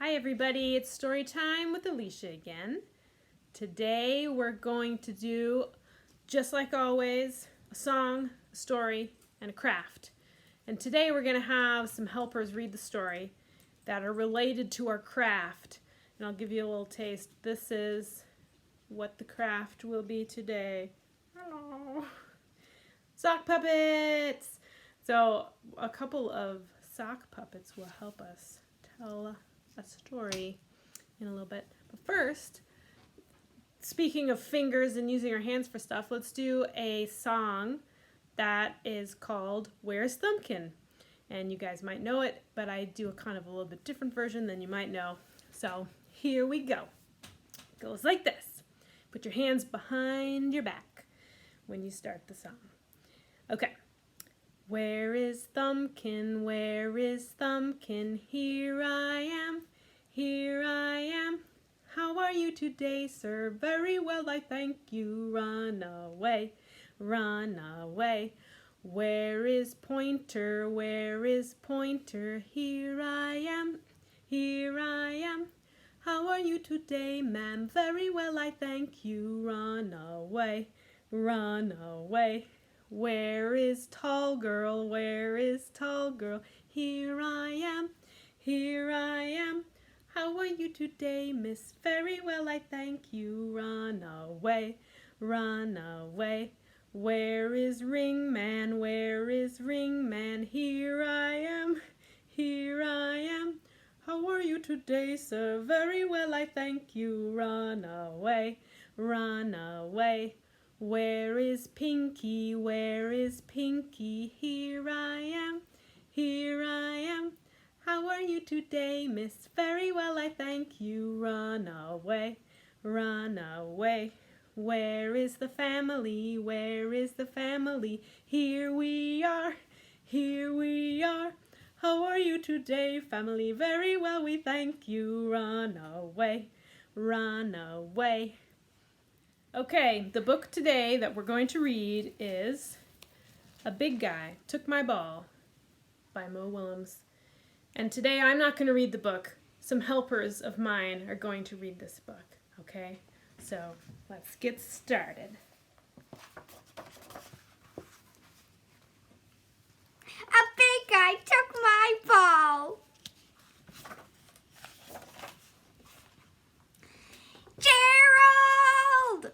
Hi everybody, it's story time with Alicia again. Today we're going to do, just like always, a song, a story, and a craft. And today we're going to have some helpers read the story that are related to our craft. And I'll give you a little taste. This is what the craft will be today. Hello. Sock puppets! So a couple of sock puppets will help us tell a story in a little bit. But first, speaking of fingers and using our hands for stuff, let's do a song that is called Where's Thumbkin? And you guys might know it, but I do a kind of a little bit different version than you might know. So here we go. It goes like this. Put your hands behind your back when you start the song. Okay. Where is Thumbkin? Where is Thumbkin? Here I am, here I am. How are you today, sir? Very well, I thank you. Run away, run away. Where is Pointer? Where is Pointer? Here I am, here I am. How are you today, ma'am? Very well, I thank you. Run away, run away. Where is Tall Girl? Where is Tall Girl? Here I am, here I am. How are you today, miss? Very well, I thank you. Run away, run away. Where is Ring Man? Where is Ring Man? Here I am, here I am. How are you today, sir? Very well, I thank you. Run away, run away. Where is Pinky? Where is Pinky? Here I am, here I am. How are you today, miss? Very well, I thank you. Run away, run away. Where is the family? Where is the family? Here we are, here we are. How are you today, family? Very well, we thank you. Run away, run away. Okay, the book today that we're going to read is A Big Guy Took My Ball by Mo Willems. And today I'm not going to read the book. Some helpers of mine are going to read this book, okay? So let's get started. A big guy took my ball. Gerald!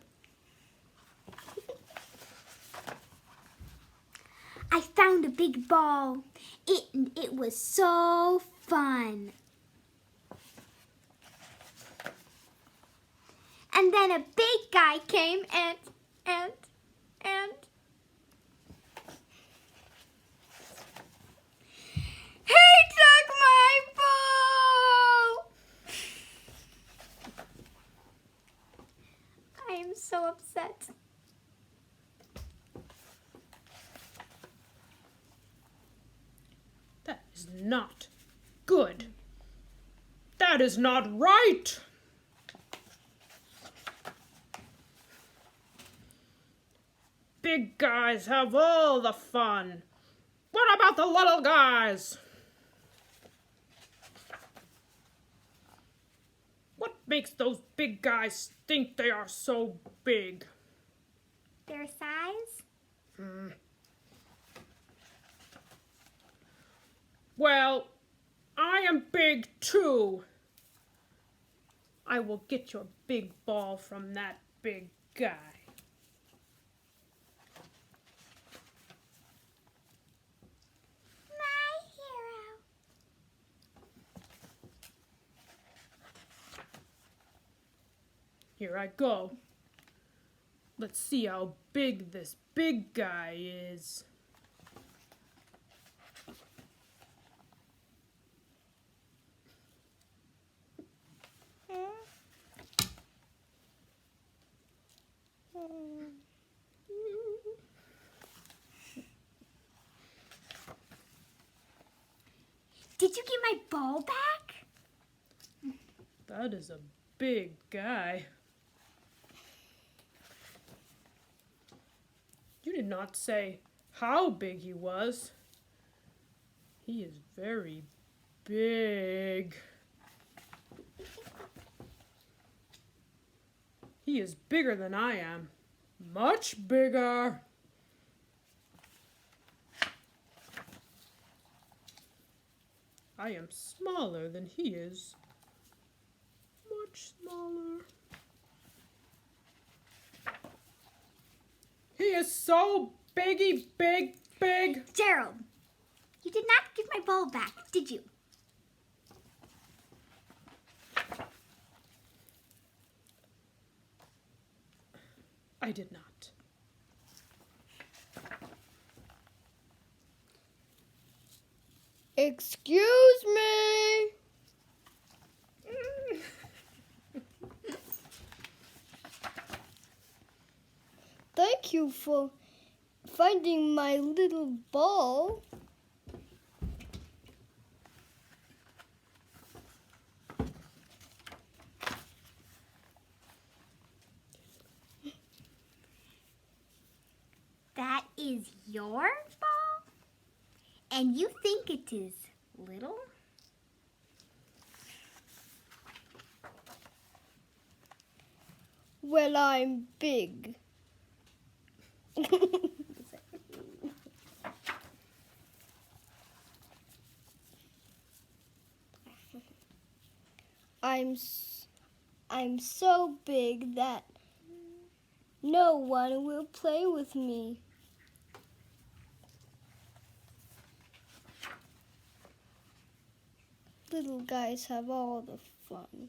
I found a big ball. It was so fun. And then a big guy came and he took my ball! I am so upset. That is not good. That is not right. Big guys have all the fun. What about the little guys? What makes those big guys think they are so big? Their size? Well, I am big too. I will get your big ball from that big guy. My hero. Here I go. Let's see how big this big guy is. Did you get my ball back? That is a big guy. You did not say how big he was. He is very big. He is bigger than I am. Much bigger. I am smaller than he is. Much smaller. He is so big. Gerald, you did not give my ball back, did you? I did not. Excuse me. Thank you for finding my little ball. That is your ball? And you think it is little? Well, I'm big. I'm so big that no one will play with me. Little guys have all the fun.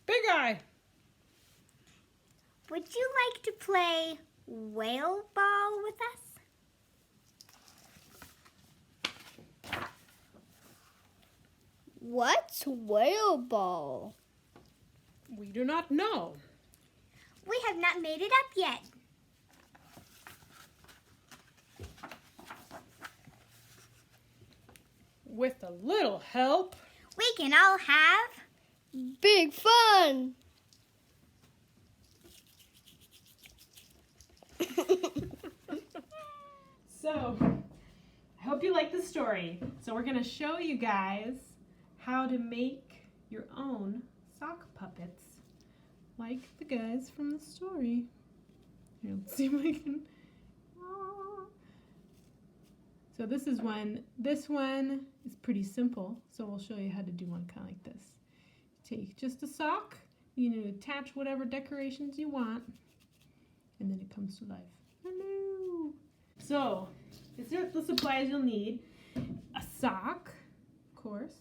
Big Eye. Would you like to play whale ball with us? What's whale ball? We do not know. We have not made it up yet. With a little help. We can all have Big fun! So, I hope you like the story. So we're going to show you guys how to make your own sock puppets like the guys from the story. Here, let's see if I can. So this one is pretty simple. So we'll show you how to do one kind of like this. Take just a sock, you can attach whatever decorations you want, and then it comes to life. Hello! So, these are the supplies you'll need. A sock, of course.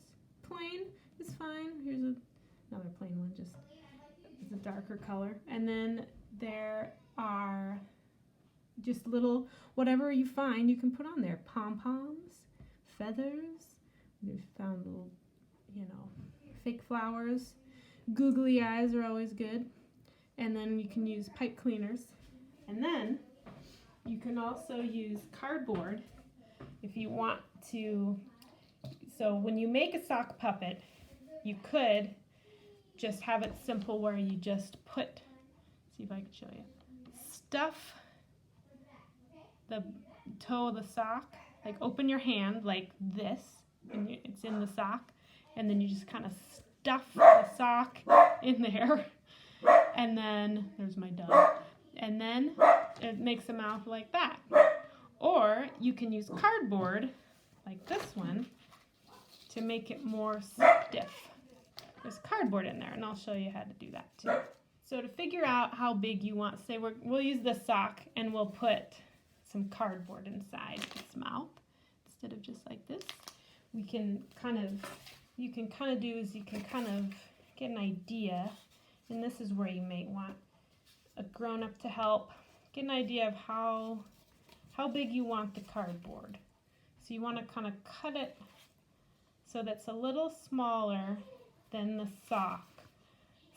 Plain is fine. Here's another plain one, just it's a darker color. And then there are just little, whatever you find, you can put on there. Pom-poms, feathers. We've found little, fake flowers. Googly eyes are always good. And then you can use pipe cleaners. And then you can also use cardboard if you want to. So when you make a sock puppet, you could just have it simple where you just put, see if I can show you, stuff the toe of the sock, like open your hand like this, and it's in the sock, and then you just kind of stuff the sock in there, and then, there's my dog, and then it makes a mouth like that. Or you can use cardboard, like this one, to make it more stiff. There's cardboard in there, and I'll show you how to do that too. So to figure out how big you want, say we'll use this sock, and we'll put some cardboard inside its mouth instead of just like this. You can kind of get an idea, and this is where you may want a grown-up to help get an idea of how big you want the cardboard. So you want to kind of cut it so that's a little smaller than the sock.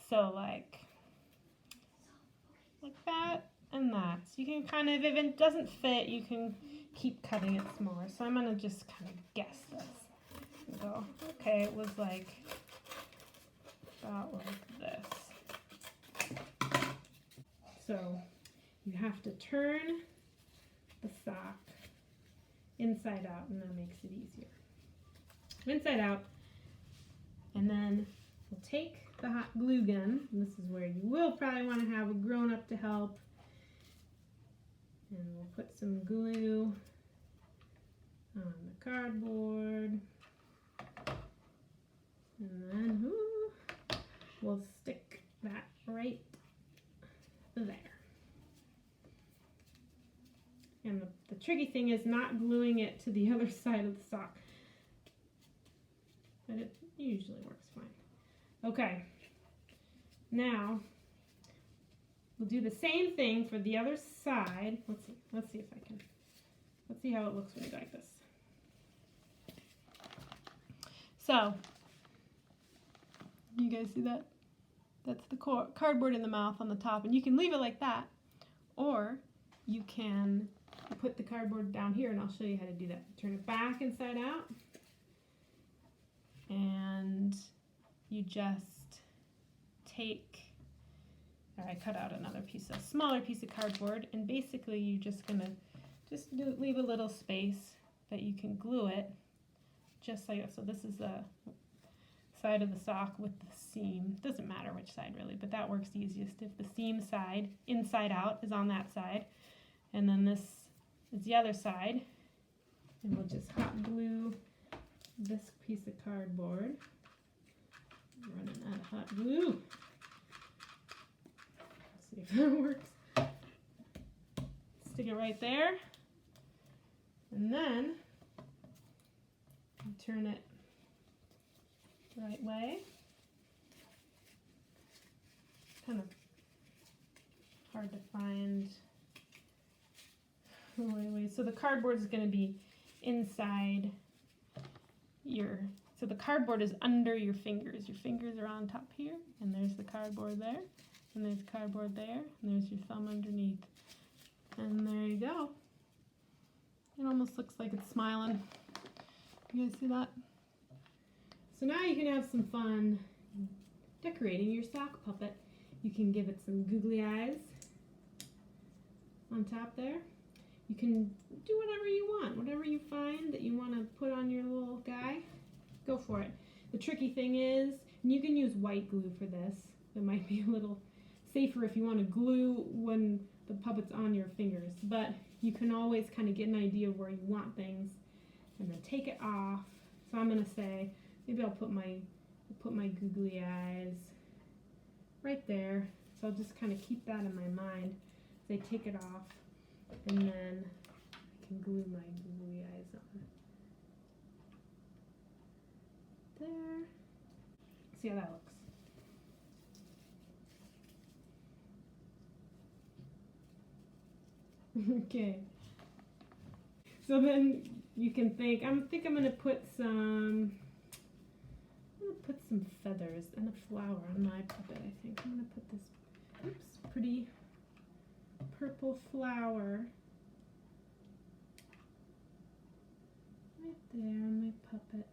So like that and that. So you can kind of, if it doesn't fit, you can keep cutting it smaller. So I'm going to just kind of guess this. And go, okay, it was like about like this. So you have to turn the sock inside out, and that makes it easier. Inside out, and then we'll take the hot glue gun, and this is where you will probably want to have a grown-up to help, and we'll put some glue on the cardboard, and then we'll stick that right there. And the tricky thing is not gluing it to the other side of the sock, but it usually works fine. Okay, now we'll do the same thing for the other side. Let's see if I can, let's see how it looks when we go like this. So, you guys see that? That's the cardboard in the mouth on the top, and you can leave it like that, or you can put the cardboard down here, and I'll show you how to do that. Turn it back inside out, and you just take, I cut out another piece, a smaller piece of cardboard, and basically you're just gonna leave a little space that you can glue it, just like so. This is the side of the sock with the seam. Doesn't matter which side really, but that works easiest if the seam side, inside out, is on that side, and then this is the other side, and we'll just hot glue this piece of cardboard. Running out of hot glue. Let's see if that works. Stick it right there, and then turn it the right way. Kind of hard to find the right way. So the cardboard is going to be inside your, so the cardboard is under your fingers. Your fingers are on top here, and there's the cardboard there, and there's cardboard there, and there's your thumb underneath. And there you go. It almost looks like it's smiling. You guys see that? So now you can have some fun decorating your sock puppet. You can give it some googly eyes on top there. You can do whatever you want. Whatever you find that you want to put on your little guy, go for it. The tricky thing is, and you can use white glue for this. It might be a little safer if you want to glue when the puppet's on your fingers, but you can always kind of get an idea of where you want things and then take it off. So I'm going to say, maybe I'll put my googly eyes right there. So I'll just kind of keep that in my mind as I take it off, and then I can glue my googly eyes on. There. See how that looks. Okay. So then you can think, I'm gonna put some feathers and a flower on my puppet. I think I'm gonna put this pretty purple flower right there on my puppet,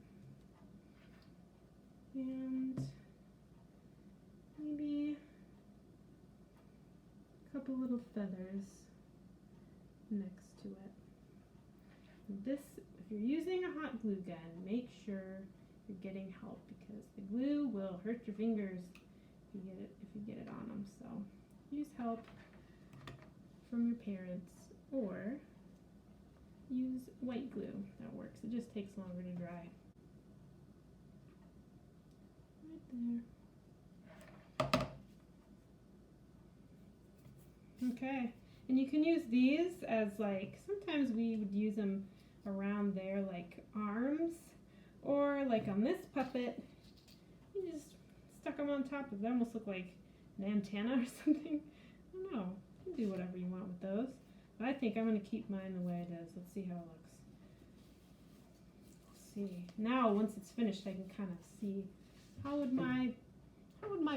and maybe a couple little feathers next to it. This, if you're using a hot glue gun, make sure you're getting help, because the glue will hurt your fingers if you get it on them. So use help from your parents, or use white glue. That works. It just takes longer to dry. Right there. Okay. And you can use these as, like, sometimes we would use them around their, like, arms, or like on this puppet, you just stuck them on top of them. They almost look like an antenna or something. I don't know. You can do whatever you want with those. But I think I'm going to keep mine the way it is. Let's see how it looks. Let's see. Now, once it's finished, I can kind of see how would my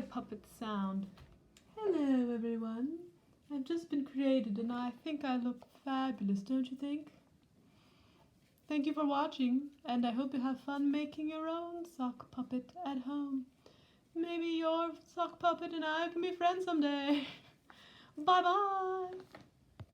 puppet sound. Hello, everyone. I've just been created, and I think I look fabulous, don't you think? Thank you for watching, and I hope you have fun making your own sock puppet at home. Maybe your sock puppet and I can be friends someday. Bye-bye!